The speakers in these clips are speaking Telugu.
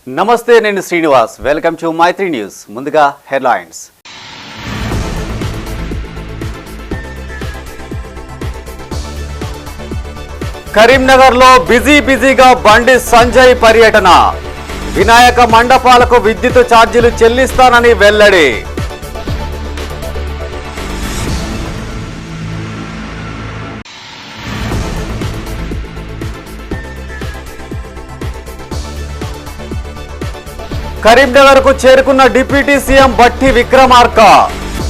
నమస్తే, నేను Srinivas. Welcome to Maitri news. ముందుగా హెడ్లైన్స్. కరీంనగర్లో బిజీగా బండి సంజయ్ పర్యటన. వినాయక మండపాలకు విద్యుత్ ఛార్జీలు చెల్లిస్తానని వెల్లడి. కరీంనగర్కు చేరుకున్న డిప్యూటీ సీఎం బట్టి విక్రమార్క.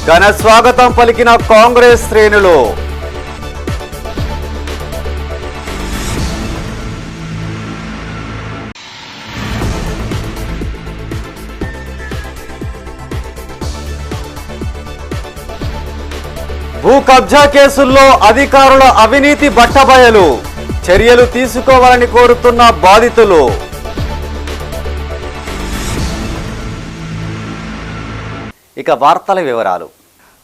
ఘన స్వాగతం పలికిన కాంగ్రెస్ శ్రేణులు. భూ కబ్జా కేసుల్లో అధికారుల అవినీతి బట్టబయలు. చర్యలు తీసుకోవాలని కోరుతున్న బాధితులు. ఇక వార్తల వివరాలు.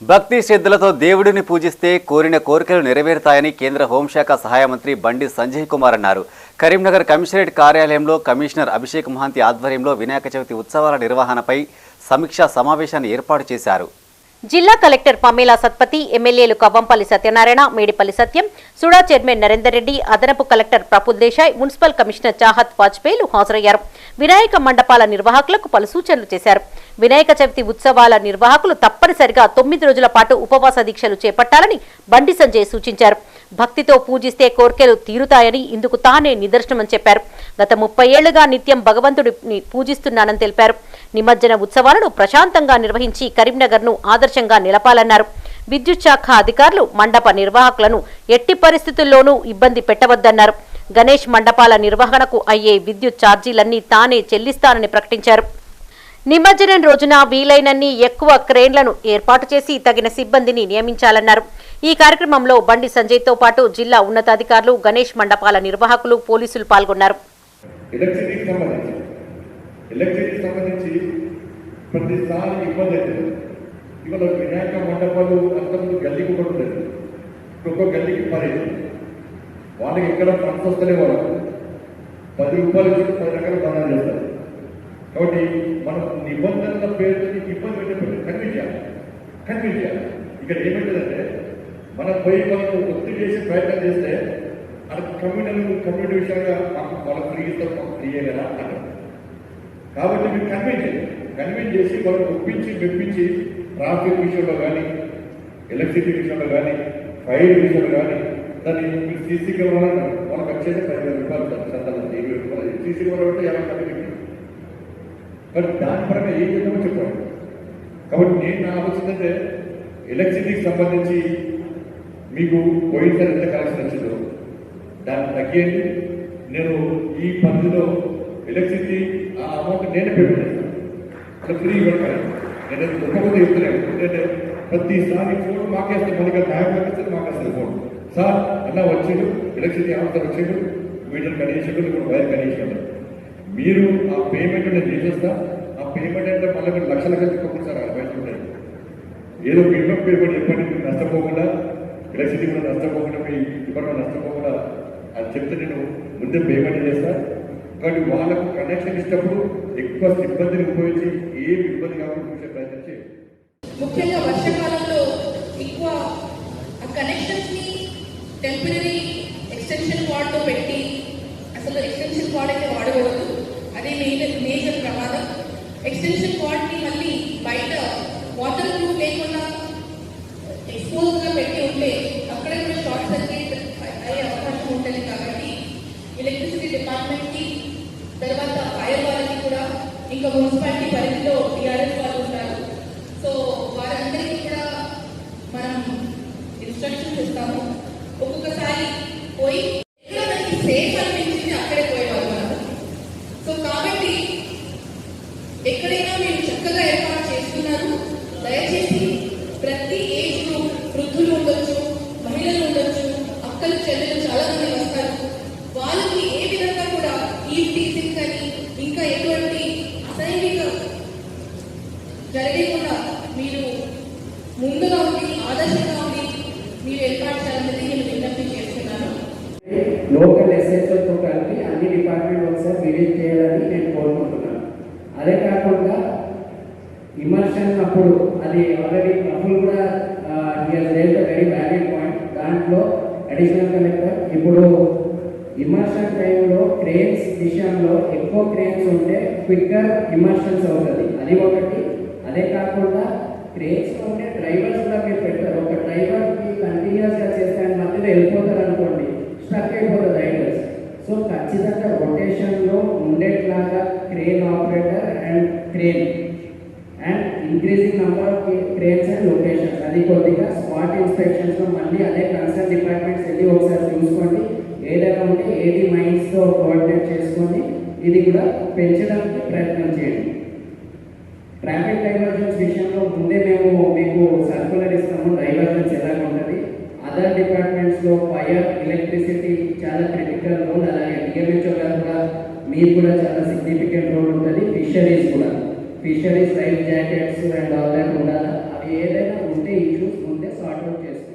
భక్తి శ్రద్ధలతో దేవుడిని పూజిస్తే కోరిన కోరికలు నెరవేరుతాయని కేంద్ర హోంశాఖ సహాయ మంత్రి బండి సంజయ్ కుమార్ అన్నారు. కరీంనగర్ కమిషనరేట్ కార్యాలయంలో కమిషనర్ అభిషేక్ మహాంతి ఆధ్వర్యంలో వినాయక చవితి ఉత్సవాల నిర్వహణపై సమీక్షా సమావేశాన్ని ఏర్పాటు చేశారు. జిల్లా కలెక్టర్ పమేలా సత్పతి, ఎమ్మెల్యేలు కవ్వంపల్లి సత్యనారాయణ, మేడిపల్లి సత్యం, సుడా చైర్మన్ నరేందర్ రెడ్డి, అదనపు collector Praful Desai, municipal commissioner Chahat వాజ్పేయిలు హాజరయ్యారు. వినాయక మండపాల నిర్వాహకులకు పలు సూచనలు చేశారు. వినాయక చవితి ఉత్సవాల నిర్వాహకులు తప్పనిసరిగా 9 రోజుల పాటు ఉపవాస దీక్షలు చేపట్టాలని బండి సంజయ్ సూచించారు. భక్తితో పూజిస్తే కోర్కెలు తీరుతాయని ఇందుకు తానే నిదర్శనమని చెప్పారు. గత 30 ఏళ్లుగా నిత్యం భగవంతుడిని పూజిస్తున్నానని తెలిపారు. నిమజ్జన ఉత్సవాలను ప్రశాంతంగా నిర్వహించి కరీంనగర్ను ఆదర్శంగా నిలపాలన్నారు. విద్యుత్ శాఖ అధికారులు మండప నిర్వాహకులను ఎట్టి పరిస్థితుల్లోనూ ఇబ్బంది పెట్టవద్దన్నారు. గణేష్ మండపాల నిర్వహణకు అయ్యే విద్యుత్ ఛార్జీలన్నీ తానే చెల్లిస్తానని ప్రకటించారు. నిమజ్జనం రోజున వీలైనన్ని ఎక్కువ క్రేన్లను ఏర్పాటు చేసి తగిన సిబ్బందిని నియమించాలన్నారు. ఈ కార్యక్రమంలో బండి సంజయ్తో పాటు జిల్లా ఉన్నతాధికారులు, గణేష్ మండపాల నిర్వాహకులు, పోలీసులు పాల్గొన్నారు. ఎలక్ట్రిసిటీ సంబంధించి ప్రతిసారి ఇబ్బంది అవుతుంది. ఇవాళ వినాయక మండపాలు అంతకుముందు గల్లీకి కూడా ఉండేది, ఒక్కొక్క గల్లీకి 10. వాళ్ళకి ఎక్కడ ఫండ్స్ వస్తలే, వాళ్ళకు 10 రూపాయలు ఇచ్చి 10 రకాల బంధాలు చేస్తారు. కాబట్టి మనం నిబంధనల పేరుతో ఇబ్బంది పెట్టే కన్విన్స్ చేయాలి. ఇక్కడ ఏమంటుందంటే మనం పోయి మనకు ఒత్తిడి చేసి ప్రయత్నం చేస్తే అది కమ్యూనిటీ విషయంగా వాళ్ళకి ఫ్రీ ఇస్తాం, మాకు ఫ్రీ కదా అంటారు. కాబట్టి మీరు కన్విన్స్ చేసి వాళ్ళని మెప్పించి ట్రాఫిక్ విషయంలో కానీ, ఎలక్ట్రిసిటీ విషయంలో కానీ, ఫైర్ విషయంలో కానీ, దాన్ని మీరు సీసీ కెమెరా వాళ్ళకి వచ్చేది 10,000 రూపాయలు, 20,000 రూపాయలు సీసీ కెమెరా అంటే 50 రూపాయలు. కానీ దాని పరంగా ఏం చేద్దామో చెప్పండి. కాబట్టి నేను నా ఆలోచన అంటే ఎలక్ట్రిసిటీకి సంబంధించి మీకు పోయినసారి ఎంత కలెక్షన్ వచ్చిందో దాన్ని తగ్గేది. నేను ఈ పద్ధతిలో ఎలక్ట్రిసిటీ ఆ అమౌంట్ నేనే పేమెంట్ చేస్తాను, అలా ఫ్రీ ఇవ్వడం. నేను ఒక్కొక్కటి చెప్తున్నాను. ఎందుకంటే ప్రతిసారి ఫోన్ మాకేస్తే మనకి న్యాయం మాకేస్తుంది ఫోన్. సార్ అలా వచ్చాడు, ఎలక్ట్రిసిటీ ఆఫీసర్ వచ్చాడు, మీటర్ కనీసాడు, ఇప్పుడు వైర్ కనీసాడు, మీరు ఆ పేమెంట్ నేను చేసేస్తా. ఆ పేమెంట్ అంటే మళ్ళీ మీరు లక్షల చెప్పకుండా సార్ బయట ఉంటాయి. ఏదో మినిమం పేమెంట్ చెప్పండి, మీరు నష్టపోకుండా, ఎలక్ట్రిసిటీ కూడా నష్టపోకుండా, మీ డిపార్ట్మెంట్ నష్టపోకుండా అది చెప్తే నేను ముందే పేమెంట్ చేస్తా. కాబట్టి వాళ్ళకు కనెక్షన్ ఇచ్చినప్పుడు ఎక్కువ సిబ్బందిని ఉపయోగించి ఏం ఇబ్బంది కాకుండా చూసే ప్రయత్నం చేయండి. ముఖ్యంగా వర్షాకాలంలో ఎక్కువ కనెక్షన్స్ ని టెంపరీ ఎక్స్టెన్షన్ కార్డ్లో పెట్టి అసలు ఎక్స్టెన్షన్ కార్డ్ అయితే వాడకూడదు. అదే మేజర్ ప్రమాదం. ఎక్స్టెన్షన్ కార్డ్ని మళ్ళీ బయట వాటర్ ప్రూఫ్ లేకుండా ఎక్స్పోజ్గా పెట్టి ఉంటే అక్కడ కూడా షార్ట్ సర్క్యూట్ అయ్యే అవకాశం ఉంటుంది. కాబట్టి ఎలక్ట్రిసిటీ డిపార్ట్మెంట్కి, తర్వాత ఫైర్ వాళ్ళకి కూడా, ఇంకా మున్సిపాలిటీ పరిధిలో టీఆర్ఎస్ వాళ్ళు ఉంటారు. సో వారందరికీ కూడా మనం ఇన్స్ట్రక్షన్స్ ఇస్తాము. ఒక్కొక్కసారి పోయి ఎక్కడ మనకి సేఫ్ అనిపించింది అక్కడే పోయేవారు మనం. సో కాబట్టి ఎక్కడైనా మీరు చక్కగా ఏర్పాటు చేస్తున్నారు. దయచేసి ప్రతి ఏజ్ గ్రూప్, వృద్ధులు ఉండొచ్చు, మహిళలు ఉండొచ్చు, అక్కలు చెల్లెలు చాలా మంది వస్తారు. వాళ్ళకి ఏ విధంగా కూడా ఈ టీచింగ్ కానీ ఇంకా ఎటువంటి అసైనిక జరగకుండా మీరు ముందుగా ఉండి ఆదర్శంగా ఉండి మీరు ఏర్పాటు చేయాలన్నది నేను విజ్ఞప్తి చేస్తున్నాను. లోకల్ ఎస్ఎస్ఓతో కలిపి అన్ని డిపార్ట్మెంట్ ఒకసారి విజిట్ చేయాలని నేను కోరుకుంటున్నాను. అదే కాకుండా ఇమర్షన్ అప్పుడు అది ఆల్రెడీ అప్పుడు కూడా వెరీ వ్యాలిడ్ పాయింట్. దాంట్లో అడిషనల్ కలెక్టర్ ఇప్పుడు ఇమర్షన్ టైంలో క్రేన్స్ విషయంలో ఎక్కువ క్రేన్స్ ఉంటే క్విక్కర్ ఇమర్షన్స్ అవుతుంది, అది ఒకటి. అదే కాకుండా క్రేన్స్ ఉంటే డ్రైవర్స్ కూడా మీరు పెడతారు. ఒక డ్రైవర్కి కంటిన్యూస్గా చేస్తే ఆయన మధ్యలో వెళ్ళిపోతారు అనుకోండి, స్టక్ అయిపోతుంది ఐడల్స్. సో ఖచ్చితంగా రొటేషన్లో ఉండేట్లాగా crane operator and crane and increasing number of cranes and locations, అది కొద్దిగా స్పాట్ ఇన్స్పెక్షన్స్లో మళ్ళీ అదే కన్సర్న్ డిపార్ట్మెంట్స్ వెళ్ళి ఒకసారి చూసుకోండి. ఏదైనా ఉంటే ఏది మైండ్స్తో కోఆర్డినేట్ చేసుకొని ఇది కూడా పెంచడానికి ప్రయత్నం చేయండి. ట్రాఫిక్ డైవర్జన్స్ విషయంలో ముందే మేము మీకు సర్కులర్ ఇస్తాము, డైవర్జన్స్ ఎలా ఉంటుంది. అదర్ డిపార్ట్మెంట్స్లో ఫైర్, ఎలక్ట్రిసిటీ చాలా క్రిటికల్ రోల్, అలాగే డిఎంహెచ్ఓ గారు కూడా మీరు కూడా చాలా సిగ్నిఫికెంట్ రోల్ ఉంటుంది. ఫిషరీస్ కూడా, fisheries life jackets and all that ఉండాలి. అవి ఏదైనా ఉంటే ఇష్యూస్ ఉంటే సార్ట్అవుట్ చేసుకోండి.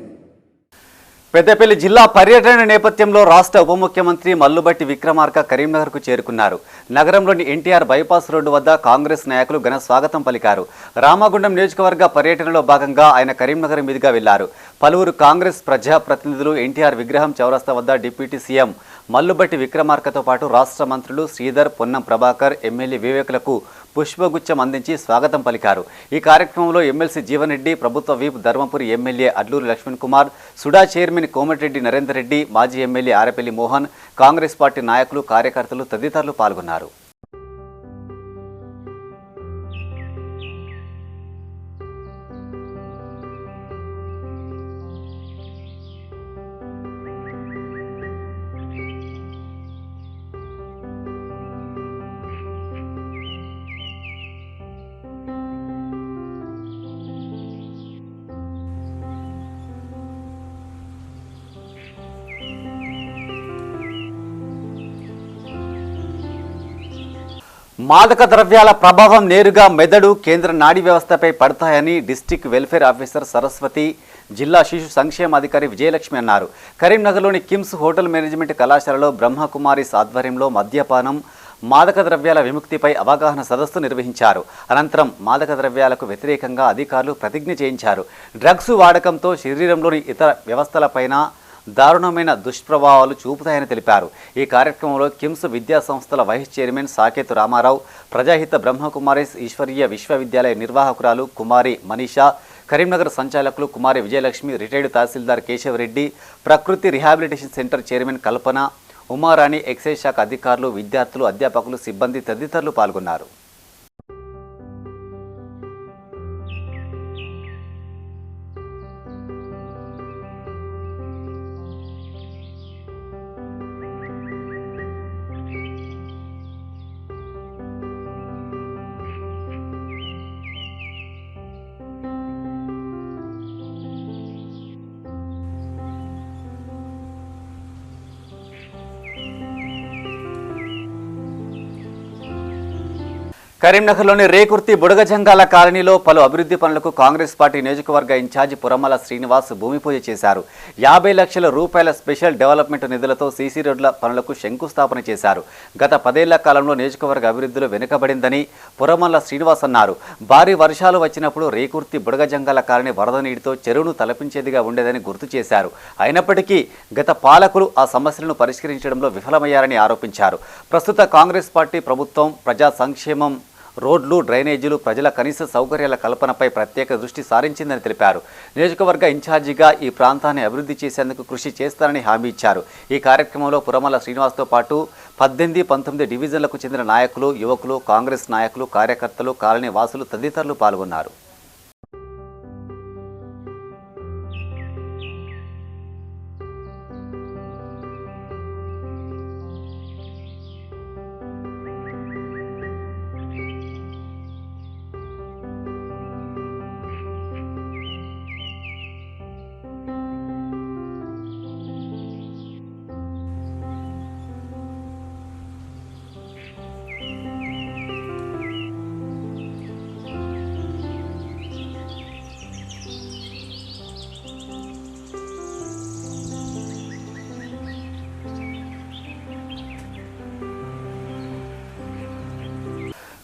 పెద్దపల్లి జిల్లా పర్యటన నేపథ్యంలో రాష్ట్ర ఉప ముఖ్యమంత్రి మల్లుబట్టి విక్రమార్క కరీంనగర్కు చేరుకున్నారు. నగరంలోని ఎన్టీఆర్ బైపాస్ రోడ్డు వద్ద కాంగ్రెస్ నాయకులు ఘన స్వాగతం పలికారు. రామగుండం నియోజకవర్గ పర్యటనలో భాగంగా ఆయన కరీంనగర్ మీదుగా వెళ్లారు. పలువురు కాంగ్రెస్ ప్రజాప్రతినిధులు ఎన్టీఆర్ విగ్రహం చౌరస్తా వద్ద డిప్యూటీ సీఎం మల్లుబట్టి విక్రమార్కతో పాటు రాష్ట్ర మంత్రులు శ్రీధర్, పొన్నం ప్రభాకర్, ఎమ్మెల్యే వివేకులకు పుష్పగుచ్చం అందించి స్వాగతం పలికారు. ఈ కార్యక్రమంలో ఎమ్మెల్సీ జీవన్ రెడ్డి, ప్రభుత్వ వీప్ ధర్మపురి ఎమ్మెల్యే అడ్లూరి లక్ష్మణ్ కుమార్, సుడా చైర్మన్ కోమటిరెడ్డి నరేందర్ రెడ్డి, మాజీ ఎమ్మెల్యే ఆరెపల్లి మోహన్, కాంగ్రెస్ పార్టీ నాయకులు, కార్యకర్తలు తదితరులు పాల్గొన్నారు. మాదక ద్రవ్యాల ప్రభావం నేరుగా మెదడు, కేంద్ర నాడీ వ్యవస్థపై పడతాయని డిస్టిక్ వెల్ఫేర్ ఆఫీసర్ సరస్వతి, జిల్లా శిశు సంక్షేమ అధికారి విజయలక్ష్మి అన్నారు. కరీంనగర్లోని కిమ్స్ హోటల్ మేనేజ్మెంట్ కళాశాలలో బ్రహ్మకుమారిస్ ఆధ్వర్యంలో మద్యపానం, మాదక ద్రవ్యాల విముక్తిపై అవగాహన సదస్సు నిర్వహించారు. అనంతరం మాదక ద్రవ్యాలకు వ్యతిరేకంగా అధికారులు ప్రతిజ్ఞ చేయించారు. డ్రగ్స్ వాడకంతో శరీరంలోని ఇతర వ్యవస్థలపైన దారుణమైన దుష్ప్రభావాలు చూపుతాయని తెలిపారు. ఈ కార్యక్రమంలో కిమ్స్ విద్యా సంస్థల వైస్ చైర్మన్ సాకేతు రామారావు, ప్రజాహిత బ్రహ్మకుమారిస్ ఈశ్వరీయ విశ్వవిద్యాలయ నిర్వాహకురాలు కుమారి మనీషా, కరీంనగర్ సంచాలకులు కుమారి విజయలక్ష్మి, రిటైర్డ్ తహసీల్దార్ కేశవరెడ్డి, ప్రకృతి రిహాబిలిటేషన్ సెంటర్ చైర్మన్ కల్పన, ఉమారాణి, ఎక్సైజ్ శాఖ అధికారులు, విద్యార్థులు, అధ్యాపకులు, సిబ్బంది తదితరులు పాల్గొన్నారు. కరీంనగర్లోని రేకుర్తి బుడగజంగాల కాలనీలో పలు అభివృద్ధి పనులకు కాంగ్రెస్ పార్టీ నియోజకవర్గ ఇన్ఛార్జి పురమల శ్రీనివాస్ భూమి పూజ చేశారు. 50 లక్షల రూపాయల స్పెషల్ డెవలప్మెంట్ నిధులతో సీసీ రోడ్ల పనులకు శంకుస్థాపన చేశారు. గత 10 ఏళ్ల కాలంలో నియోజకవర్గ అభివృద్ధిలో వెనుకబడిందని పురమల శ్రీనివాస్ అన్నారు. భారీ వర్షాలు వచ్చినప్పుడు రేకుర్తి బుడగజంగాల కాలనీ వరద నీటితో చెరువును తలపించేదిగా ఉండేదని గుర్తు చేశారు. అయినప్పటికీ గత పాలకులు ఆ సమస్యలను పరిష్కరించడంలో విఫలమయ్యారని ఆరోపించారు. ప్రస్తుత కాంగ్రెస్ పార్టీ ప్రభుత్వం ప్రజా సంక్షేమం, రోడ్లు, డ్రైనేజీలు, ప్రజల కనీస సౌకర్యాల కల్పనపై ప్రత్యేక దృష్టి సారించిందని తెలిపారు. నియోజకవర్గ ఇన్ఛార్జిగా ఈ ప్రాంతాన్ని అభివృద్ధి చేసేందుకు కృషి చేస్తారని హామీ ఇచ్చారు. ఈ కార్యక్రమంలో పురమల శ్రీనివాస్తో పాటు 18, 19 డివిజన్లకు చెందిన నాయకులు, యువకులు, కాంగ్రెస్ నాయకులు, కార్యకర్తలు, కాలనీ వాసులు తదితరులు పాల్గొన్నారు.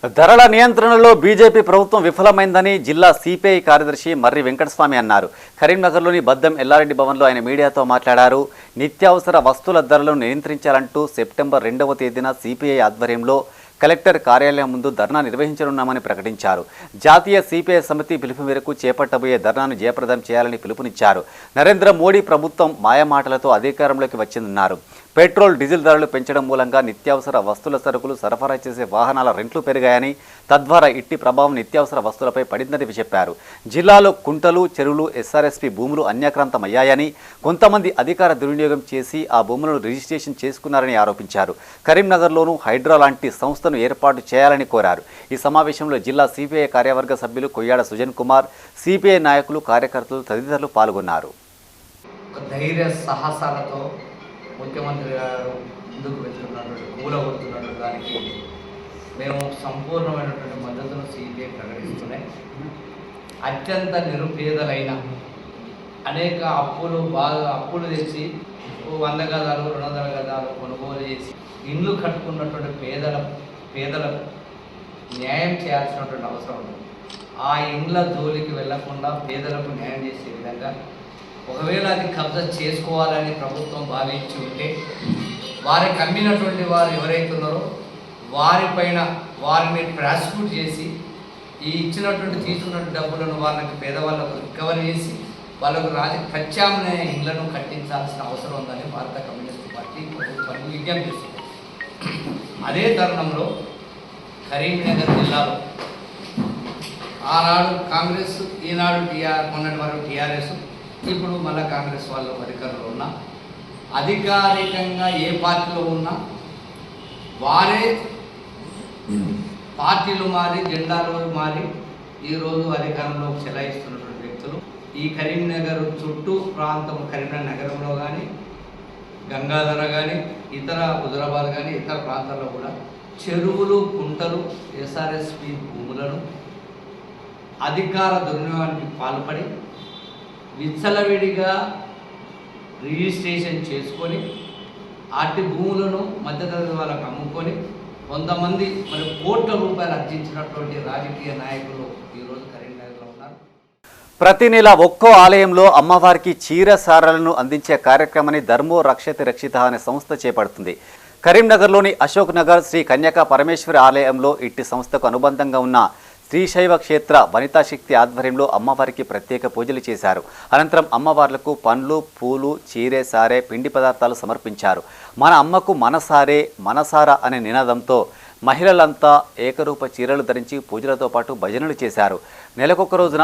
ధరల నియంత్రణలో బీజేపీ ప్రభుత్వం విఫలమైందని జిల్లా సిపిఐ కార్యదర్శి మర్రి వెంకటస్వామి అన్నారు. కరీంనగర్లోని బద్దం ఎల్లారెడ్డి భవన్లో ఆయన మీడియాతో మాట్లాడారు. నిత్యావసర వస్తువుల ధరలను నియంత్రించాలంటూ సెప్టెంబర్ 2వ తేదీన సిపిఐ ఆధ్వర్యంలో కలెక్టర్ కార్యాలయం ముందు ధర్నా నిర్వహించనున్నామని ప్రకటించారు. జాతీయ సిపిఐ సమితి పిలుపు మేరకు చేపట్టబోయే ధర్నాను జయప్రదం చేయాలని పిలుపునిచ్చారు. నరేంద్ర మోడీ ప్రభుత్వం మాయమాటలతో అధికారంలోకి వచ్చిందన్నారు. పెట్రోల్, డీజిల్ ధరలు పెంచడం మూలంగా నిత్యావసర వస్తువుల సరుకులు సరఫరా చేసే వాహనాల రెంట్లు పెరిగాయని, తద్వారా ఇట్టి ప్రభావం నిత్యావసర వస్తువులపై పడిందని చెప్పారు. జిల్లాలో కుంటలు, చెరువులు, ఎస్ఆర్ఎస్పీ భూములు అన్యాక్రాంతమయ్యాయని, కొంతమంది అధికార దుర్వినియోగం చేసి ఆ భూములను రిజిస్ట్రేషన్ చేసుకున్నారని ఆరోపించారు. కరీంనగర్లోనూ హైడ్రా లాంటి సంస్థను ఏర్పాటు చేయాలని కోరారు. ఈ సమావేశంలో జిల్లా సిపిఐ కార్యవర్గ సభ్యులు కొయ్యాడ సుజన్ కుమార్, సిపిఐ నాయకులు, కార్యకర్తలు తదితరులు పాల్గొన్నారు. ధైర్య సాహసాలతో ముఖ్యమంత్రి గారు ముందుకు వెళ్తున్నటువంటి కూలగొడుతున్నటువంటి దానికి మేము సంపూర్ణమైనటువంటి మద్దతును సిపిఐ ప్రకటిస్తున్నాయి. అత్యంత నిరుపేదలైన అనేక అప్పులు తెచ్చి 100 గదాలు 200 గదాలు కొనుగోలు చేసి ఇండ్లు కట్టుకున్నటువంటి పేదలకు న్యాయం చేయాల్సినటువంటి అవసరం ఉంది. ఆ ఇండ్ల జోలికి వెళ్లకుండా పేదలకు న్యాయం చేసే విధంగా ఒకవేళ అది కబ్జా చేసుకోవాలని ప్రభుత్వం భావించి ఉంటే వారికి అమ్మినటువంటి వారు ఎవరైతున్నారో వారిని ప్రాసిక్యూట్ చేసి ఈ తీసుకున్నటువంటి డబ్బులను వాళ్ళకి పేదవాళ్ళకు రికవరీ చేసి వాళ్ళకు ప్రత్యామ్నాయ ఇళ్లను కట్టించాల్సిన అవసరం ఉందని భారత కమ్యూనిస్ట్ పార్టీ ప్రభుత్వానికి విజ్ఞప్తి చేస్తుంది. అదే తరుణంలో కరీంనగర్ జిల్లాలో ఆనాడు కాంగ్రెస్, ఈనాడు మొన్నటి వరకు టీఆర్ఎస్, ఇప్పుడు మళ్ళీ కాంగ్రెస్ వాళ్ళు అధికారంలో ఉన్నా, అధికారికంగా ఏ పార్టీలో ఉన్నా వారే పార్టీలు మారి జెండాలు మారి ఈరోజు అధికారంలో చెలాయిస్తున్నటువంటి వ్యక్తులు ఈ కరీంనగర్ చుట్టూ ప్రాంతం, కరీంనగర్ నగరంలో కానీ, గంగాధర కానీ, ఇతర హుజరాబాద్ కానీ ఇతర ప్రాంతాల్లో కూడా చెరువులు, కుంటలు, ఎస్ఆర్ఎస్పి భూములను అధికార దుర్వినియోగానికి పాల్పడి విచ్చలవిడిగా రిజిస్ట్రేషన్ చేసుకొని అట్టి భూములను మధ్యతరగతి వాళ్ళకు అమ్ముకొని కొంతమంది మరి కోట్ల రూపాయలు అర్జించినటువంటి రాజకీయ నాయకులు ఈరోజు కరీంనగర్లో ఉన్నారు. ప్రతి నెల ఒక్కో ఆలయంలో అమ్మవారికి చీర సారలను అందించే కార్యక్రమాన్ని ధర్మో రక్షతి రక్షిత అనే సంస్థ చేపడుతుంది. కరీంనగర్లోని అశోక్ నగర్ శ్రీ కన్యకా పరమేశ్వరి ఆలయంలో ఇట్టి సంస్థకు అనుబంధంగా ఉన్న శ్రీశైవ క్షేత్ర వనితాశక్తి ఆధ్వర్యంలో అమ్మవారికి ప్రత్యేక పూజలు చేశారు. అనంతరం అమ్మవార్లకు పండ్లు, పూలు, చీరే, సారే, పిండి పదార్థాలు సమర్పించారు. మన అమ్మకు మనసారే మనసారా అనే నినాదంతో మహిళలంతా ఏకరూప చీరలు ధరించి పూజలతో పాటు భజనలు చేశారు. నెలకొక రోజున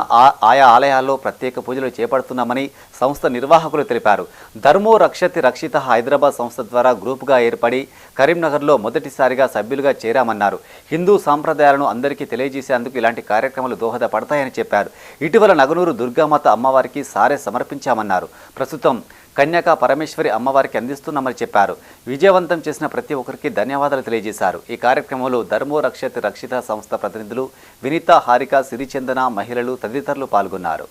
ఆయా ఆలయాల్లో ప్రత్యేక పూజలు చేపడుతున్నామని సంస్థ నిర్వాహకులు తెలిపారు. ధర్మో రక్షతి రక్షిత హైదరాబాద్ సంస్థ ద్వారా గ్రూపుగా ఏర్పడి కరీంనగర్లో మొదటిసారిగా సభ్యులుగా చేరామన్నారు. హిందూ సాంప్రదాయాలను అందరికీ తెలియజేసేందుకు ఇలాంటి కార్యక్రమాలు దోహదపడతాయని చెప్పారు. ఇటీవల నగనూరు దుర్గామాత అమ్మవారికి సారే సమర్పించామన్నారు. ప్రస్తుతం కన్యకా పరమేశ్వరి అమ్మవారికి అందిస్తున్నామని చెప్పారు. విజయవంతం చేసిన ప్రతి ఒక్కరికి ధన్యవాదాలు తెలియజేశారు. ఈ కార్యక్రమంలో ధర్మో రక్షతి రక్షిత సంస్థ ప్రతినిధులు వినీత, హారిక, సిరిచందన, మహిళలు తదితరులు పాల్గొన్నారు.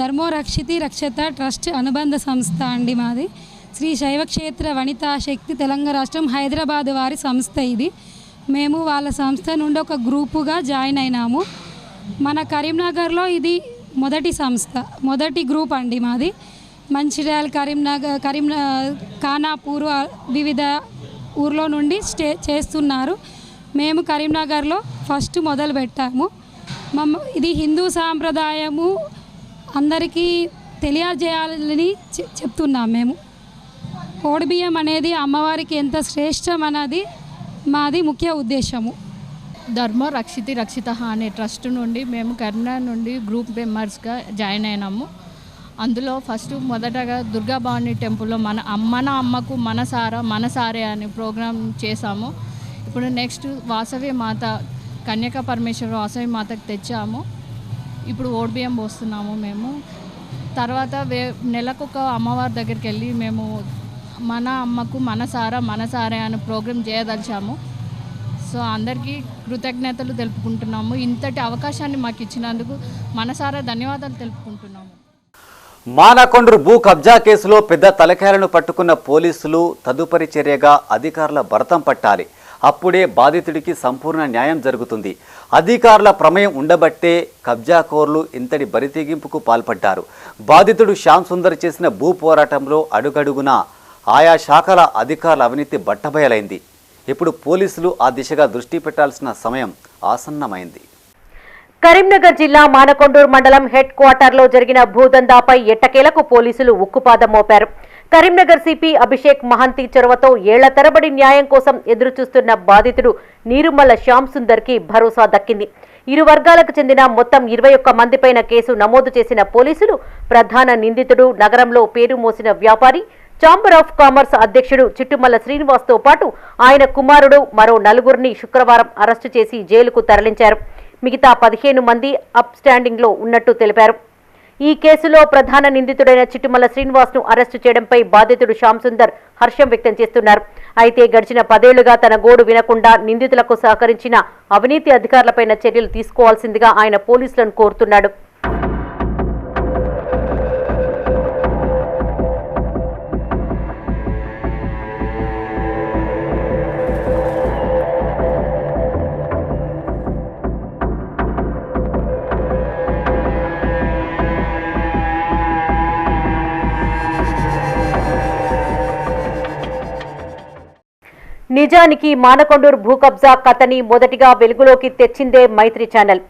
ధర్మో రక్షితి రక్షత ట్రస్ట్ అనుబంధ సంస్థ అండి మాది. శ్రీ శైవక్షేత్ర వనితా శక్తి తెలంగాణ రాష్ట్రం హైదరాబాద్ వారి సంస్థ ఇది. మేము వాళ్ళ సంస్థ నుండి ఒక గ్రూపుగా జాయిన్ అయినాము. మన కరీంనగర్లో ఇది మొదటి సంస్థ, మొదటి గ్రూప్ అండి మాది. మంచిర్యాల, ఖానాపూర్ వివిధ ఊర్లో నుండి చేస్తున్నారు. మేము కరీంనగర్లో ఫస్ట్ మొదలు పెట్టాము. ఇది హిందూ సాంప్రదాయము అందరికీ తెలియజేయాలని చెప్తున్నాం. మేము కోడిబియ్యం అనేది అమ్మవారికి ఎంత శ్రేష్టం అన్నది మాది ముఖ్య ఉద్దేశము. ధర్మో రక్షితి రక్షిత అనే ట్రస్ట్ నుండి మేము కరీంనగర్ నుండి గ్రూప్ మెంబర్స్గా జాయిన్ అయినాము. అందులో మొదటగా దుర్గాభవాని టెంపుల్లో మన అమ్మకు మనసారే అనే ప్రోగ్రాం చేశాము. ఇప్పుడు నెక్స్ట్ వాసవి మాత కన్యకా పరమేశ్వరి వాసవి మాతకు తెచ్చాము. ఇప్పుడు ఓడిబియ్యం పోస్తున్నాము మేము. తర్వాత నెలకొక అమ్మవారి దగ్గరికి వెళ్ళి మేము మన అమ్మకు మనసారే అనే ప్రోగ్రాం చేయదలిచాము. సో అందరికీ కృతజ్ఞతలు తెలుపుకుంటున్నాము. ఇంతటి అవకాశాన్ని మాకు ఇచ్చినందుకు మనసారా ధన్యవాదాలు తెలుపుకుంటున్నాము. మానకొండ్రు భూ కబ్జా కేసులో పెద్ద తలకాయలను పట్టుకున్న పోలీసులు తదుపరి చర్యగా అధికారుల భరతం పట్టాలి. అప్పుడే బాధితుడికి సంపూర్ణ న్యాయం జరుగుతుంది. అధికారుల ప్రమేయం ఉండబట్టే కబ్జాకోర్లు ఇంతటి బరితెగింపుకు పాల్పడ్డారు. బాధితుడు శ్యామ్ సుందర్ చేసిన భూ పోరాటంలో అడుగడుగునా ఆయా శాఖల అధికారుల అవినీతి బట్టబయలైంది. ఇప్పుడు పోలీసులు ఆ దిశగా దృష్టి పెట్టాల్సిన సమయం ఆసన్నమైంది. కరీంనగర్ జిల్లా మానకొండూరు మండలం హెడ్ క్వార్టర్లో జరిగిన భూదందాపై ఎట్టకేలకు పోలీసులు ఉక్కుపాదం మోపారు. కరీంనగర్ సిపి అభిషేక్ మహంతి చొరవతో ఏళ్ల తరబడి న్యాయం కోసం ఎదురుచూస్తున్న బాధితుడు నీరుమల్ల శ్యామ్ సుందర్ కి భరోసా దక్కింది. ఇరు వర్గాలకు చెందిన మొత్తం 21 మందిపైన కేసు నమోదు చేసిన పోలీసులు ప్రధాన నిందితుడు నగరంలో పేరు మోసిన వ్యాపారి ఛాంబర్ ఆఫ్ కామర్స్ అధ్యక్షుడు చిట్టుమల్ల శ్రీనివాస్తో పాటు ఆయన కుమారుడు మరో 4గురిని శుక్రవారం అరెస్టు చేసి జైలుకు తరలించారు. మిగతా 15 మంది అప్ స్టాండింగ్లో ఉన్నట్టు తెలిపారు. ఈ కేసులో ప్రధాన నిందితుడైన చిట్టుమల్ల శ్రీనివాస్ను అరెస్టు చేయడంపై బాధితుడు శ్యామ్ సుందర్ హర్షం వ్యక్తం చేస్తున్నారు. అయితే గడిచిన 10 ఏళ్లుగా తన గోడు వినకుండా నిందితులకు సహకరించిన అవినీతి అధికారులపైన చర్యలు తీసుకోవాల్సిందిగా ఆయన పోలీసులను కోరుతున్నాడు. నిజానికి మానకొండూరు భూ కబ్జా కథని మొదటిగా వెలుగులోకి తెచ్చిందే మైత్రి ఛానల్.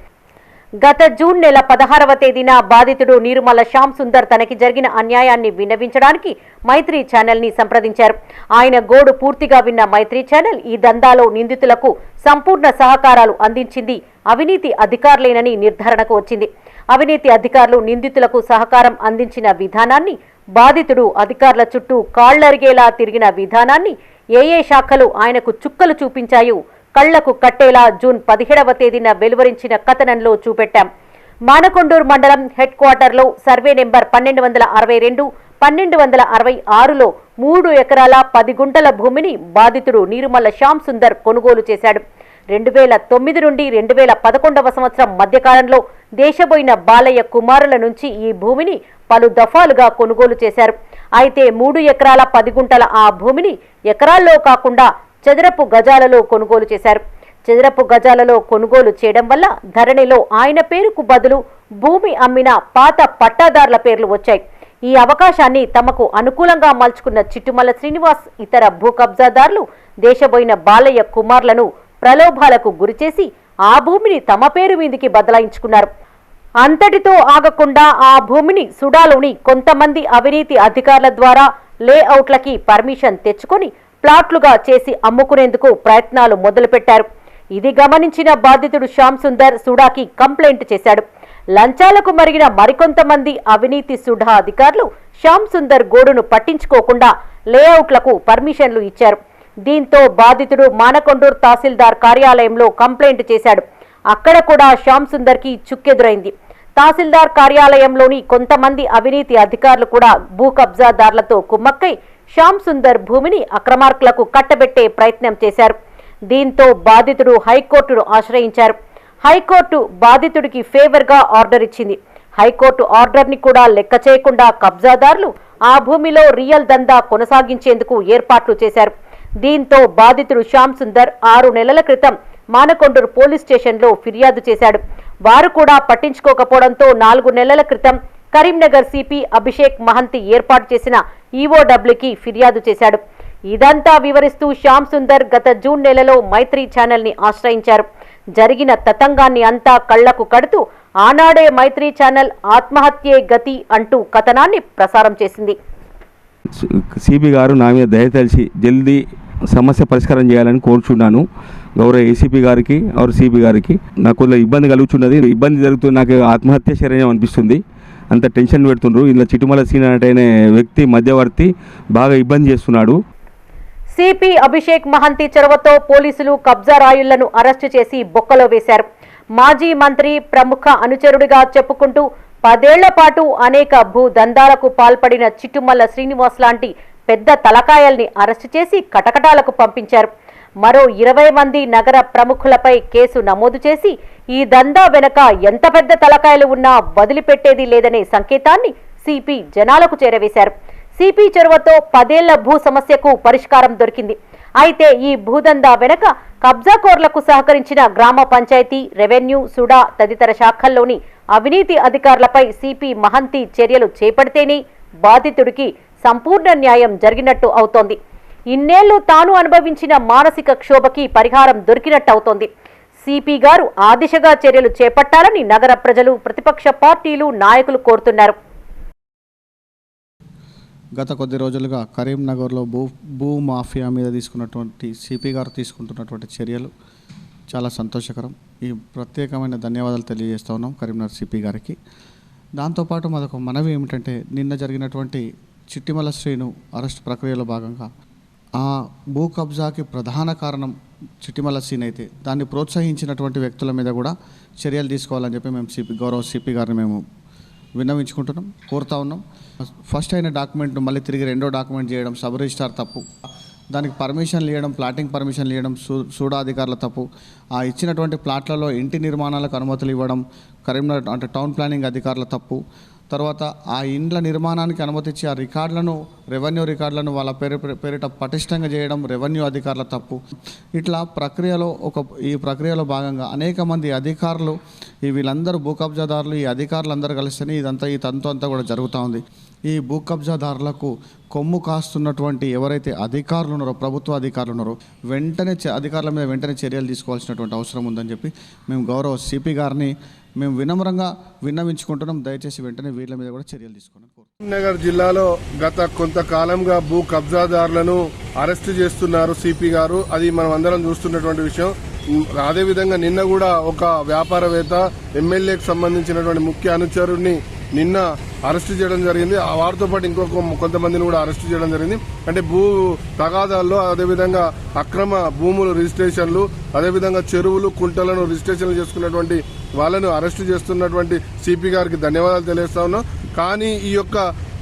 గత జూన్ నెల 16వ తేదీన బాధితుడు నీరుమల్ల శ్యామ్ సుందర్ తనకి జరిగిన అన్యాయాన్ని విన్నవించడానికి మైత్రి ఛానల్ ని సంప్రదించారు. ఆయన గోడు పూర్తిగా విన్న మైత్రి ఛానల్ ఈ దందాలో నిందితులకు సంపూర్ణ సహకారాలు అందించింది అవినీతి అధికారులేనని నిర్ధారణకు వచ్చింది. అవినీతి అధికారులు నిందితులకు సహకారం అందించిన విధానాన్ని, బాధితుడు అధికారుల చుట్టూ కాళ్లరిగేలా తిరిగిన విధానాన్ని, ఏ శాఖలు ఆయనకు చుక్కలు చూపించాయో కళ్లకు కట్టేలా జూన్ 17వ తేదీన వెలువరించిన కథనంలో చూపెట్టాం. మానకొండూరు మండలం హెడ్ క్వార్టర్లో సర్వే నెంబర్ 1262, 1266లో 3 ఎకరాల 10 గుంటల భూమిని బాధితుడు నీరుమల్ల శ్యామ్ సుందర్ కొనుగోలు చేశాడు. 2009 నుండి 2011వ సంవత్సరం మధ్యకాలంలో దేశబోయిన బాలయ్య కుమారుల నుంచి ఈ భూమిని పలు దఫాలుగా కొనుగోలు చేశారు. అయితే 3 ఎకరాల 10 గుంటల ఆ భూమిని ఎకరాల్లో కాకుండా చదరపు గజాలలో కొనుగోలు చేశారు. చదరపు గజాలలో కొనుగోలు చేయడం వల్ల ధరణిలో ఆయన పేరుకు బదులు భూమి అమ్మిన పాత పట్టాదారుల పేర్లు వచ్చాయి. ఈ అవకాశాన్ని తమకు అనుకూలంగా మలుచుకున్న చిట్టుమల్ల శ్రీనివాస్ ఇతర భూ కబ్జాదారులు దేశబోయిన బాలయ్య కుమార్లను ప్రలోభాలకు గురిచేసి ఆ భూమిని తమ పేరు మీదికి బదలాయించుకున్నారు. అంతటితో ఆగకుండా ఆ భూమిని సుడాలోని కొంతమంది అవినీతి అధికారుల ద్వారా లేఅవుట్లకి పర్మిషన్ తెచ్చుకొని ప్లాట్లుగా చేసి అమ్ముకునేందుకు ప్రయత్నాలు మొదలుపెట్టారు. ఇది గమనించిన బాధితుడు శ్యామ్ సుందర్ సుడాకి కంప్లైంట్ చేశాడు. లంచాలకు మరిగిన మరికొంతమంది అవినీతి సుడా అధికారులు శ్యామ్ సుందర్ గోడును పట్టించుకోకుండా లేఅవుట్లకు పర్మిషన్లు ఇచ్చారు. దీంతో బాధితుడు మానకొండూరు తహసీల్దార్ కార్యాలయంలో కంప్లైంట్ చేశాడు. అక్కడ కూడా శ్యామ్ సుందర్ కి చుక్కెదురైంది. తహసీల్దార్ కార్యాలయంలోని కొంతమంది అవినీతి అధికారులు కూడా భూ కబ్జాదారులతో కుమ్మక్కై శ్యామ్ సుందర్ భూమిని అక్రమార్కులకు కట్టబెట్టే ప్రయత్నం చేశారు. దీంతో బాధితుడు హైకోర్టును ఆశ్రయించారు. హైకోర్టు బాధితుడికి ఫేవర్గా ఆర్డర్ ఇచ్చింది. హైకోర్టు ఆర్డర్ని కూడా లెక్క చేయకుండా కబ్జాదారులు ఆ భూమిలో రియల్ దందా కొనసాగించేందుకు ఏర్పాట్లు చేశారు. దీంతో బాధితుడు శ్యామ్ సుందర్ 6 నెలల క్రితం మానకొండూరు పోలీస్ స్టేషన్లో ఫిర్యాదు చేశాడు. వారు కూడా పట్టించుకోకపోవడంతో 4 నెలల క్రితం కరీంనగర్ సిపి అభిషేక్ మహంతి ఏర్పాటు చేసిన ఈఓడబ్ల్యూకి ఫిర్యాదు చేశాడు. ఇదంతా వివరిస్తూ శ్యామ్ సుందర్ గత జూన్ నెలలో మైత్రి ఛానల్ ని ఆశ్రయించారు. జరిగిన తతంగాన్ని అంతా కళ్లకు కడుతూ ఆనాడే మైత్రి ఛానల్ ఆత్మహత్యే గతి అంటూ కథనాన్ని ప్రసారం చేసింది. సిపి గారు నా మీద దయతలిచి జల్దీ సమస్య పరిష్కారం చేయాలని కోరుచున్నాను. గౌరవ ఏసీపీ గారికి ఆరు సిపి గారికి నాకు కొద్దిగా ఇబ్బంది కలుగుతున్నది. ఇబ్బంది జరుగుతుంది. నాకు ఆత్మహత్య శరణ్యం అనిపిస్తుంది. అంత టెన్షన్ పెడుతుండ్రు. ఇలా చిట్టుమల్ల శ్రీనాథ్ అనే వ్యక్తి మధ్యవర్తి బాగా ఇబ్బంది చేస్తున్నాడు. సిపి అభిషేక్ మహంతి చొరవతో పోలీసులు కబ్జా రాయుళ్లను అరెస్టు చేసి బొక్కలో వేశారు. మాజీ మంత్రి ప్రముఖ అనుచరుడిగా చెప్పుకుంటూ 10 ఏళ్ల పాటు అనేక భూ దందాలకు పాల్పడిన చిట్టుమల్ల శ్రీనివాస్ లాంటి పెద్ద తలకాయల్ని అరెస్టు చేసి కటకటాలకు పంపించారు. మరో 20 మంది నగర ప్రముఖులపై కేసు నమోదు చేసి ఈ దందా వెనక ఎంత పెద్ద తలకాయలు ఉన్నా వదిలిపెట్టేది లేదనే సంకేతాన్ని సిపి జనాలకు చేరవేశారు. సిపి చొరవతో 10 ఏళ్ల భూ సమస్యకు పరిష్కారం దొరికింది. అయితే ఈ భూదందా వెనక కబ్జాకోర్లకు సహకరించిన గ్రామ పంచాయతీ, రెవెన్యూ, సుడా తదితర శాఖల్లోని అవినీతి అధికారులపై సిపి మహంతి చర్యలు చేపడితేనే బాధితుడికి సంపూర్ణ న్యాయం జరిగినట్టు అవుతోంది. ఇన్నేళ్లు తాను అనుభవించిన మానసిక క్షోభకి పరిహారం దొరికినట్టు అవుతోంది. సిపి గారు ఆ దిశగా చర్యలు చేపట్టాలని నగర ప్రజలు, ప్రతిపక్ష పార్టీలు, నాయకులు కోరుతున్నారు. గత కొద్ది రోజులుగా కరీంనగర్లో భూ మాఫియా మీద తీసుకున్నటువంటి సిపి గారు తీసుకుంటున్నటువంటి చర్యలు చాలా సంతోషకరం. ఈ ప్రత్యేకమైన ధన్యవాదాలు తెలియజేస్తూ ఉన్నాం కరీంనగర్ సిపి గారికి. దాంతోపాటు మరొక మనవి ఏమిటంటే, నిన్న జరిగినటువంటి చిట్టిమల శ్రీను అరెస్ట్ ప్రక్రియలో భాగంగా ఆ భూ కబ్జాకి ప్రధాన కారణం చిట్టిమల శ్రీను అయితే దాన్ని ప్రోత్సహించినటువంటి వ్యక్తుల మీద కూడా చర్యలు తీసుకోవాలని చెప్పి మేము గౌరవ సిపి గారిని మేము విన్నవించుకుంటున్నాం, కోరుతా ఉన్నాం. ఫస్ట్ అయిన డాక్యుమెంట్ను మళ్ళీ తిరిగి రెండో డాక్యుమెంట్ చేయడం సబ్ రిజిస్ట్రార్ తప్పు, దానికి పర్మిషన్లు ఇవ్వడం, ప్లాటింగ్ పర్మిషన్లు ఇవ్వడం సూడా అధికారుల తప్పు, ఆ ఇచ్చినటువంటి ప్లాట్లలో ఇంటి నిర్మాణాలకు అనుమతులు ఇవ్వడం కరీంనగర్ అంటే టౌన్ ప్లానింగ్ అధికారుల తప్పు, తర్వాత ఆ ఇండ్ల నిర్మాణానికి అనుమతి ఇచ్చి ఆ రికార్డులను, రెవెన్యూ రికార్డులను వాళ్ళ పేరిట పటిష్టంగా చేయడం రెవెన్యూ అధికారుల తప్పు. ఇట్లా ఈ ప్రక్రియలో భాగంగా అనేక మంది అధికారులు, వీళ్ళందరూ భూ కబ్జాదారులు, ఈ అధికారులందరూ కలిస్తేనే ఈ తంతు అంతా కూడా జరుగుతూ ఉంది. ఈ భూ కబ్జాదారులకు కొమ్ము కాస్తున్నటువంటి ఎవరైతే అధికారులు ఉన్నారో, ప్రభుత్వ అధికారులు ఉన్నారో, వెంటనే అధికారుల మీద వెంటనే చర్యలు తీసుకోవాల్సినటువంటి అవసరం ఉందని చెప్పి మేము గౌరవ సిపి గారిని మేము వినమ్రంగా విన్నవించుకుంటున్నాం. దయచేసి వెంటనే వీళ్ళ మీద కూడా చర్యలు తీసుకున్నాం. కరీంనగర్ జిల్లాలో గత కొంతకాలంగా భూ కబ్జాదారులను అరెస్టు చేస్తున్నారు సిపి గారు. అది మనం అందరం చూస్తున్నటువంటి విషయం. అదేవిధంగా నిన్న కూడా ఒక వ్యాపారవేత్త, ఎమ్మెల్యేకి సంబంధించినటువంటి ముఖ్య అనుచరుడిని నిన్న అరెస్టు చేయడం జరిగింది. వారితో పాటు కొంతమందిని కూడా అరెస్టు చేయడం జరిగింది. అంటే భూ తగాదాల్లో, అదేవిధంగా అక్రమ భూములు రిజిస్ట్రేషన్లు, అదేవిధంగా చెరువులు, కుంటలను రిజిస్ట్రేషన్లు చేసుకున్నటువంటి వాళ్ళను అరెస్టు చేస్తున్నటువంటి సిపి గారికి ధన్యవాదాలు తెలియజేస్తా ఉన్నాం. కానీ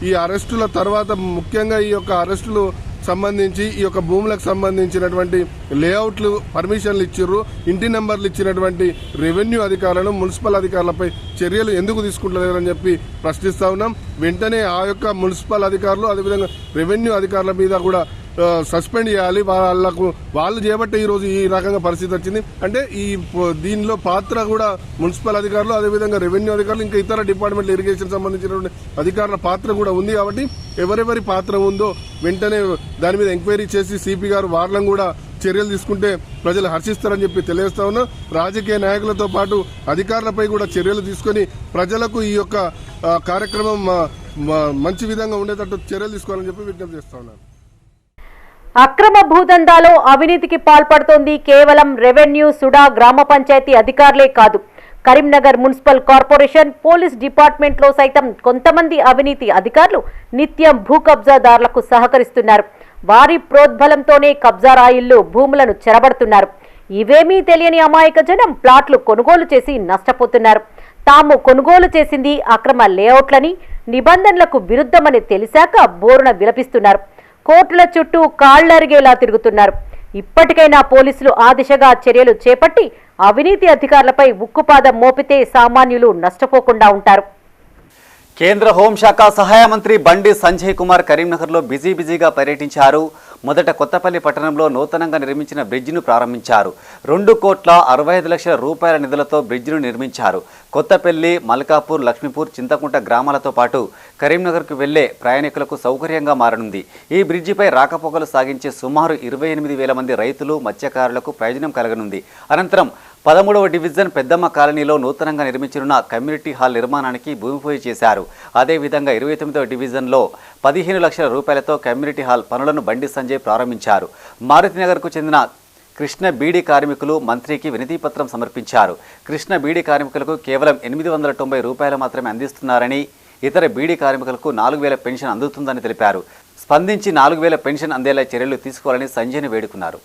ఈ అరెస్టుల తర్వాత ముఖ్యంగా ఈ యొక్క అరెస్టులు సంబంధించి ఈ యొక్క భూములకు సంబంధించినటువంటి లేఅవుట్లు పర్మిషన్లు ఇచ్చిర్రు, ఇంటి నెంబర్లు ఇచ్చినటువంటి రెవెన్యూ అధికారులను, మున్సిపల్ అధికారులపై చర్యలు ఎందుకు తీసుకుంటలేరని చెప్పి ప్రశ్నిస్తా ఉన్నాం. వెంటనే ఆ యొక్క మున్సిపల్ అధికారులు, అదేవిధంగా రెవెన్యూ అధికారుల మీద కూడా సస్పెండ్ చేయాలి. వాళ్ళు చేపట్టే ఈరోజు ఈ రకంగా పరిస్థితి వచ్చింది. అంటే దీనిలో పాత్ర కూడా మున్సిపల్ అధికారులు, అదేవిధంగా రెవెన్యూ అధికారులు, ఇంకా ఇతర డిపార్ట్మెంట్, ఇరిగేషన్ సంబంధించినటువంటి అధికారుల పాత్ర కూడా ఉంది. కాబట్టి ఎవరెవరి పాత్ర ఉందో వెంటనే దాని మీద ఎంక్వైరీ చేసి సిపి గారు వాళ్ళని కూడా చర్యలు తీసుకుంటే ప్రజలు హర్షిస్తారని చెప్పి తెలియజేస్తా ఉన్నా. రాజకీయ నాయకులతో పాటు అధికారులపై కూడా చర్యలు తీసుకొని ప్రజలకు ఈ యొక్క కార్యక్రమం మంచి విధంగా ఉండేటట్టు చర్యలు తీసుకోవాలని చెప్పి విజ్ఞప్తి చేస్తా ఉన్నాను. అక్రమ భూదందాలో అవినీతికి పాల్పడుతోంది కేవలం రెవెన్యూ, సుడా గ్రామ పంచాయతీ అధికారులే కాదు. కరీంనగర్ మున్సిపల్ కార్పొరేషన్, పోలీస్ డిపార్ట్మెంట్లో సైతం కొంతమంది అవినీతి అధికారులు నిత్యం భూ కబ్జాదారులకు సహకరిస్తున్నారు. వారి ప్రోద్బలంతోనే కబ్జారాయిళ్లు భూములను చెరబడుతున్నారు. ఇవేమీ తెలియని అమాయక జనం ప్లాట్లు కొనుగోలు చేసి నష్టపోతున్నారు. తాము కొనుగోలు చేసింది అక్రమ లేఅవుట్లని, నిబంధనలకు విరుద్ధమని తెలిసాక బోరున విలపిస్తున్నారు. కోర్టుల చుట్టూ కాళ్లరిగేలా తిరుగుతున్నారు. ఇప్పటికైనా పోలీసులు ఆ దిశగా చర్యలు చేపట్టి అవినీతి అధికారులపై ఉక్కుపాదం మోపితే సామాన్యులు నష్టపోకుండా ఉంటారు. కేంద్ర హోంశాఖ సహాయ మంత్రి బండి సంజయ్ కుమార్ కరీంనగర్లో బిజీగా పర్యటించారు. మొదట కొత్తపల్లి పట్టణంలో నూతనంగా నిర్మించిన బ్రిడ్జిను ప్రారంభించారు. 2,65,00,000 రూపాయల నిధులతో బ్రిడ్జిను నిర్మించారు. కొత్తపల్లి, మల్కాపూర్, లక్ష్మీపూర్, చింతకుంట గ్రామాలతో పాటు కరీంనగర్కు వెళ్లే ప్రయాణికులకు సౌకర్యంగా మారనుంది. ఈ బ్రిడ్జిపై రాకపోకలు సాగించే సుమారు 28,000 మంది రైతులు, మత్స్యకారులకు ప్రయోజనం కలగనుంది. అనంతరం 13వ డివిజన్ పెద్దమ్మ కాలనీలో నూతనంగా నిర్మించనున్న కమ్యూనిటీ హాల్ నిర్మాణానికి భూమి పూజ చేశారు. అదేవిధంగా 29వ డివిజన్లో 15 లక్షల రూపాయలతో కమ్యూనిటీ హాల్ పనులను బండి సంజయ్ ప్రారంభించారు. మారుతినగర్కు చెందిన కృష్ణ బీడీ కార్మికులు మంత్రికి వినతిపత్రం సమర్పించారు. కృష్ణ బీడీ కార్మికులకు కేవలం 890 రూపాయలు మాత్రమే అందిస్తున్నారని, ఇతర బీడీ కార్మికులకు 4,000 పెన్షన్ అందుతుందని తెలిపారు. స్పందించి 4,000 పెన్షన్ అందేలా చర్యలు తీసుకోవాలని సంజయ్ని వేడుకున్నారు.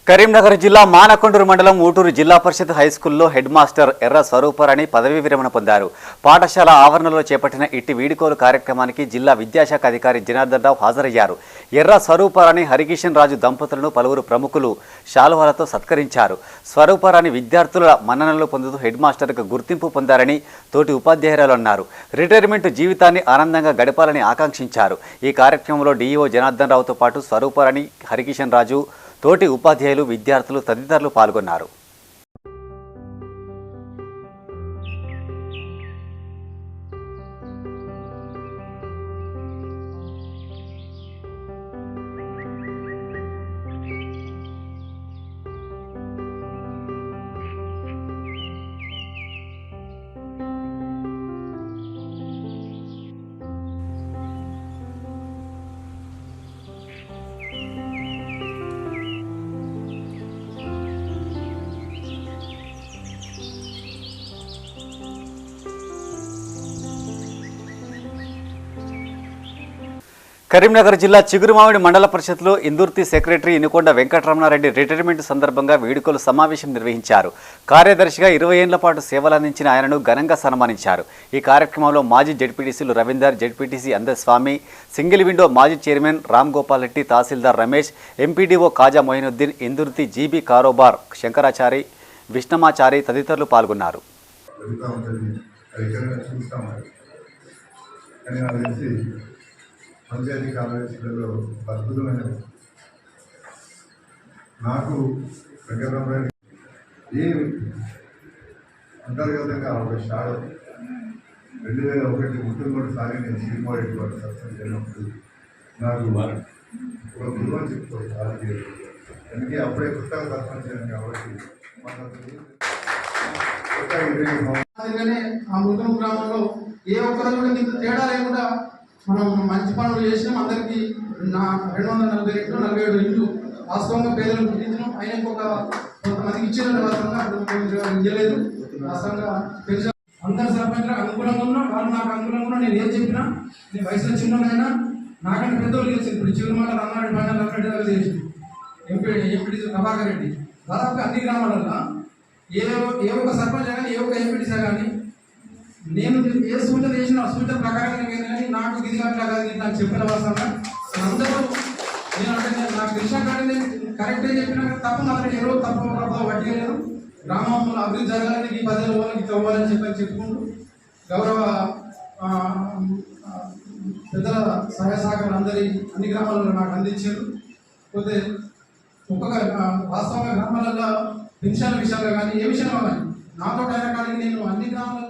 కరీంనగర్ జిల్లా మానకొండూరు మండలం ఊటూరు జిల్లా పరిషత్ హైస్కూల్లో హెడ్ మాస్టర్ ఎర్ర స్వరూపరాణి పదవీ విరమణ పొందారు. పాఠశాల ఆవరణలో చేపట్టిన ఇట్టి వీడుకోలు కార్యక్రమానికి జిల్లా విద్యాశాఖ అధికారి జనార్దన్ రావు హాజరయ్యారు. ఎర్ర స్వరూపరాణి హరికిషన్ రాజు దంపతులను పలువురు ప్రముఖులు శాలువాలతో సత్కరించారు. స్వరూపరాణి విద్యార్థుల మన్ననలు పొందుతూ హెడ్ మాస్టర్కు గుర్తింపు పొందారని తోటి ఉపాధ్యాయురాలు అన్నారు. రిటైర్మెంట్ జీవితాన్ని ఆనందంగా గడపాలని ఆకాంక్షించారు. ఈ కార్యక్రమంలో డీఈఓ జనార్దన్ రావుతో పాటు స్వరూపరాణి, హరికిషన్ రాజు, తోటి ఉపాధ్యాయులు, విద్యార్థులు తదితరులు పాల్గొన్నారు. కరీంనగర్ జిల్లా చిగురుమామిడి మండల పరిషత్లో ఇందుర్తి సెక్రటరీ ఇనుకొండ వెంకటరమణారెడ్డి రిటైర్మెంట్ సందర్భంగా వీడుకోలు సమావేశం నిర్వహించారు. కార్యదర్శిగా 20 ఏళ్ల పాటు సేవలందించిన ఆయనను ఘనంగా సన్మానించారు. ఈ కార్యక్రమంలో మాజీ జెడ్పీటీసీలు Ravinder, ZPTC Andaswamy, single window మాజీ చైర్మన్ రామ్ గోపాల్ రెడ్డి, తహసీల్దార్ రమేష్, ఎంపీడీఓ కాజా మొయినుద్దీన్, ఇందుర్తి జీబీ కారోబార్ శంకరాచారి, విష్ణమాచారి తదితరులు పాల్గొన్నారు. పంచాయతీ కార్యదర్శులలో అద్భుతమైన నాకు వెంకటరమణారెడ్డి ఈ అంతర్గతంగా ఒక షాడో 2001 మొట్టమొదటిసారి నేను శ్రీమారెడ్డి వారి సత్సంగం జరిగినప్పుడు నాకు ఒక గురువు చెప్పుకోవచ్చు. అందుకే అప్పుడే కొత్తగా సత్సంగం చేయాలి కాబట్టి ఆ మృతం గ్రామంలో ఏ ఒక్కరు కూడా ఇంత తేడా లేకుండా మనం మంచి పనులు చేసినాం. అందరికీ 247 ఇండ్లు వాస్తవంగా పేదలకు గుర్తించడం, ఆయనకు కొంతమందికి ఇచ్చిన ఇవ్వలేదు. వాస్తవంగా తెలిసిన అందరు సర్పంచ్లకు అనుకూలంగా ఉన్నా, వాళ్ళు నాకు అనుకూలంగా ఉన్నా. నేను ఏం చెప్పినా, నేను వయసులో చిన్నైనా నాకంటే పెద్దోళ్ళు తెలిసి ఇప్పుడు చిరుమల రమణారెడ్డి, బండ రమణారెడ్డి దగ్గర చేసి ఎంపీ ప్రభాకర్ రెడ్డి దాదాపు అన్ని గ్రామాలలో ఏ ఒక్క సర్పంచ్ కానీ ఏ ఒక్క ఎంపీటీసీ కానీ నేను ఏ సూచన చేసిన సూచన ప్రకారం కానీ నాకు ఇది అట్లా కాదు నాకు చెప్పిన అవసరంగా అందరూ నేను అంటే నాకు తెలిసిన కానీ నేను కరెక్టే చెప్పినా తప్ప మాత్రం ఎవరో తప్ప వడ్డీ లేదు. గ్రామంలో అభివృద్ధి జరగాలని ఈ 10 రోజులకి ఇట్లా అవ్వాలని చెప్పుకుంటూ గౌరవ పెద్దల సహాయ సహకారం అన్ని గ్రామాలలో నాకు అందించారు. పోతే ఒక్కొక్క వాస్తవంగా గ్రామాలలో పెన్షన్ల విషయాలు కానీ ఏ విషయంలో కానీ నాతో అయినా కానీ నేను అన్ని గ్రామాలలో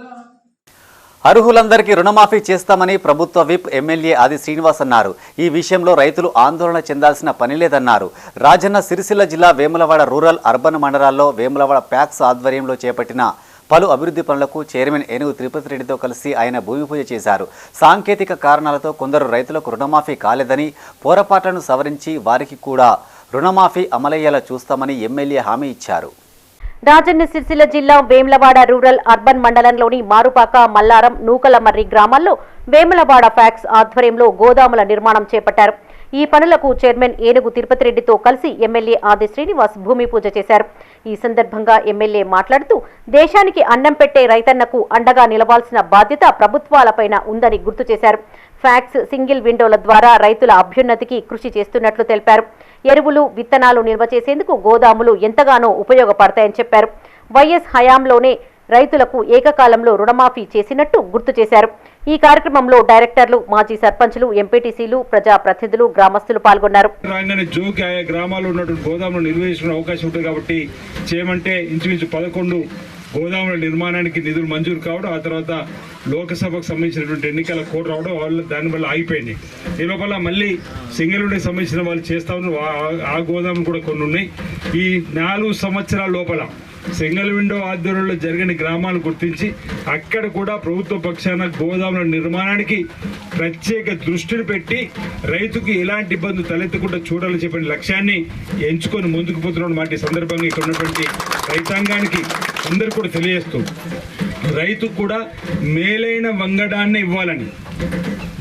అర్హులందరికీ రుణమాఫీ చేస్తామని ప్రభుత్వ విప్ ఎమ్మెల్యే ఆది శ్రీనివాస్ అన్నారు. ఈ విషయంలో రైతులు ఆందోళన చెందాల్సిన పని లేదన్నారు. రాజన్న సిరిసిల్ల జిల్లా వేములవాడ రూరల్, అర్బన్ మండలాల్లో వేములవాడ ప్యాక్స్ ఆధ్వర్యంలో చేపట్టిన పలు అభివృద్ధి పనులకు చైర్మన్ ఏనుగు తిరుపతి రెడ్డితో కలిసి ఆయన భూమి పూజ చేశారు. సాంకేతిక కారణాలతో కొందరు రైతులకు రుణమాఫీ కాలేదని, పొరపాట్లను సవరించి వారికి కూడా రుణమాఫీ అమలయ్యేలా చూస్తామని ఎమ్మెల్యే హామీ ఇచ్చారు. రాజన్న సిరిసిల్ల జిల్లా వేములవాడ రూరల్, అర్బన్ మండలంలోని మారుపాక, మల్లారం, నూకలమర్రి గ్రామాల్లో వేములవాడ ఫ్యాక్స్ ఆధ్వర్యంలో గోదాముల నిర్మాణం చేపట్టారు. ఈ పనులకు చైర్మన్ ఏనుగు తిరుపతి రెడ్డితో కలిసి ఎమ్మెల్యే ఆది శ్రీనివాస్ భూమి పూజ చేశారు. ఈ సందర్భంగా ఎమ్మెల్యే మాట్లాడుతూ దేశానికి అన్నం పెట్టే రైతన్నకు అండగా నిలవాల్సిన బాధ్యత ప్రభుత్వాలపైన ఉందని గుర్తు చేశారు. ఫ్యాక్స్, సింగిల్ విండోల ద్వారా రైతుల అభ్యున్నతికి కృషి చేస్తున్నట్లు తెలిపారు. ఎరువులు, విత్తనాలు నిల్వ చేసేందుకు గోదాములు ఎంతగానో ఉపయోగపడతాయని చెప్పారు. వైఎస్ హయాంలోనే రైతులకు ఏకకాలంలో రుణమాఫీ చేసినట్టు గుర్తు చేశారు. ఈ కార్యక్రమంలో డైరెక్టర్లు, మాజీ సర్పంచులు, ఎంపీటీసీలు, ప్రజాప్రతినిధులు, గ్రామస్తులు పాల్గొన్నారు. గ్రామాల్లో ఉన్నటువంటి గోదాములు నిర్వహించిన అవకాశం ఉంటుంది కాబట్టి చేయమంటే ఇంచుమించు 11 గోదాముల నిర్మాణానికి నిధులు మంజూరు కావడం, ఆ తర్వాత లోక్సభకు సంబంధించినటువంటి ఎన్నికల కోడ్ రావడం వల్ల దానివల్ల ఆగిపోయింది. ఈ లోపల మళ్ళీ సింగిల్ విండోకి సంబంధించిన వాళ్ళు చేస్తా ఉన్నారు. ఆ గోదాములు కూడా కొన్ని ఉన్నాయి. ఈ 4 సంవత్సరాల లోపల సింగిల్ విండో ఆధ్వర్యంలో జరిగిన గ్రామాలను గుర్తించి అక్కడ కూడా ప్రభుత్వ పక్షాన గోదాముల నిర్మాణానికి ప్రత్యేక దృష్టిని పెట్టి రైతుకు ఎలాంటి ఇబ్బందులు తలెత్తకుండా చూడాలని చెప్పిన లక్ష్యాన్ని ఎంచుకొని ముందుకు పోతున్న మాట సందర్భంగా ఇక్కడ ఉన్నటువంటి రైతాంగానికి అందరూ కూడా తెలియజేస్తూ రైతుకు కూడా మేలైన వంగడాన్ని ఇవ్వాలని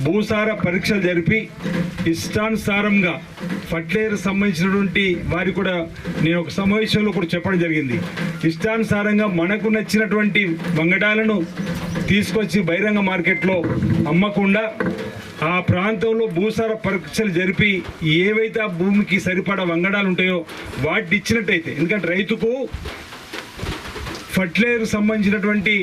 భూసార పరీక్షలు జరిపి ఇష్టానుసారంగా ఫర్టిలైజర్ సంబంధించినటువంటి వారి కూడా నేను ఒక సమావేశంలో కూడా చెప్పడం జరిగింది. ఇష్టానుసారంగా మనకు నచ్చినటువంటి వంగడాలను తీసుకొచ్చి బహిరంగ మార్కెట్లో అమ్మకుండా ఆ ప్రాంతంలో భూసార పరీక్షలు జరిపి ఏవైతే ఆ భూమికి సరిపడా వంగడాలు ఉంటాయో వాటిని ఇచ్చినట్టయితే, ఎందుకంటే రైతుకు ఫర్టిలైజర్ సంబంధించినటువంటి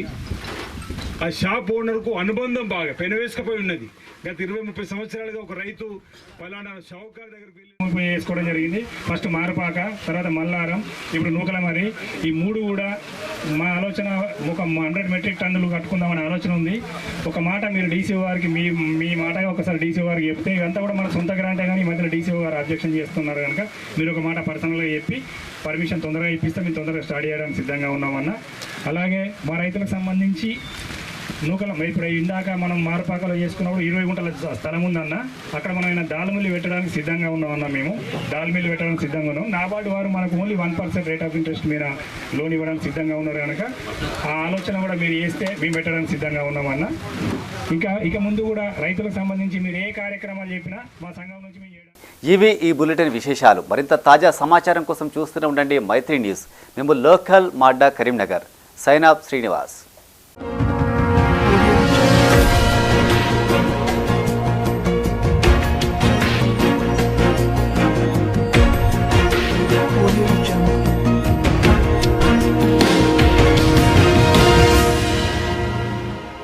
ఆ షాప్ ఓనర్కు అనుబంధం బాగా పెనవేసుకపోయి ఉన్నది. గత 20-30 సంవత్సరాలుగా ఒక రైతు పలానా షావుకారు దగ్గరికి వెళ్ళి వేసుకోవడం జరిగింది. ఫస్ట్ మారపాక, తర్వాత మల్లారం, ఇప్పుడు నూకలమరి. ఈ 3 కూడా మా ఆలోచన ఒక 100 మెట్రిక్ టన్నులు కట్టుకుందామనే ఆలోచన ఉంది. ఒక మాట మీరు డీసీఓ గారికి మీ మాటగా ఒకసారి డీసీఓ గారికి చెప్తే, ఇదంతా కూడా మన సొంత గ్రాంటే కానీ ఈ మధ్యలో డీసీఓ గారు అబ్జెక్షన్ చేస్తున్నారు కనుక మీరు ఒక మాట పర్సనల్గా చెప్పి పర్మిషన్ తొందరగా ఇప్పిస్తే మేము తొందరగా స్టార్ట్ చేయడానికి సిద్ధంగా ఉన్నామన్న. అలాగే మా రైతులకు సంబంధించి నూకల ఇప్పుడు ఇందాక మనం మారుపాకలో చేసుకున్నప్పుడు 20 గుంటల స్థలం ఉందన్న, అక్కడ మనం దాల్ పెట్టడానికి సిద్ధంగా ఉన్నామన్నా. మేము దాల్ మిల్లు పెట్టడానికి సిద్ధంగా ఉన్నాం. నాబార్డు వారు మనకు ఓన్లీ 1% రేట్ ఆఫ్ ఇంట్రెస్ట్ మీద లోన్ ఇవ్వడానికి సిద్ధంగా ఉన్నారు కనుక ఆ ఆలోచన కూడా మీరు చేస్తే మేము పెట్టడానికి సిద్ధంగా ఉన్నామన్న. ఇక ముందు కూడా రైతులకు సంబంధించి మీరు ఏ కార్యక్రమాలు చెప్పినా మా సంఘం నుంచి మేము చేయడం. ఇవి ఈ బులెటిన్ విశేషాలు. మరింత తాజా సమాచారం కోసం చూస్తూనే ఉండండి మైత్రి న్యూస్. మేము లోకల్ మాడ్డా Karimnagar. Sign off Srinivas. Audio Jungle.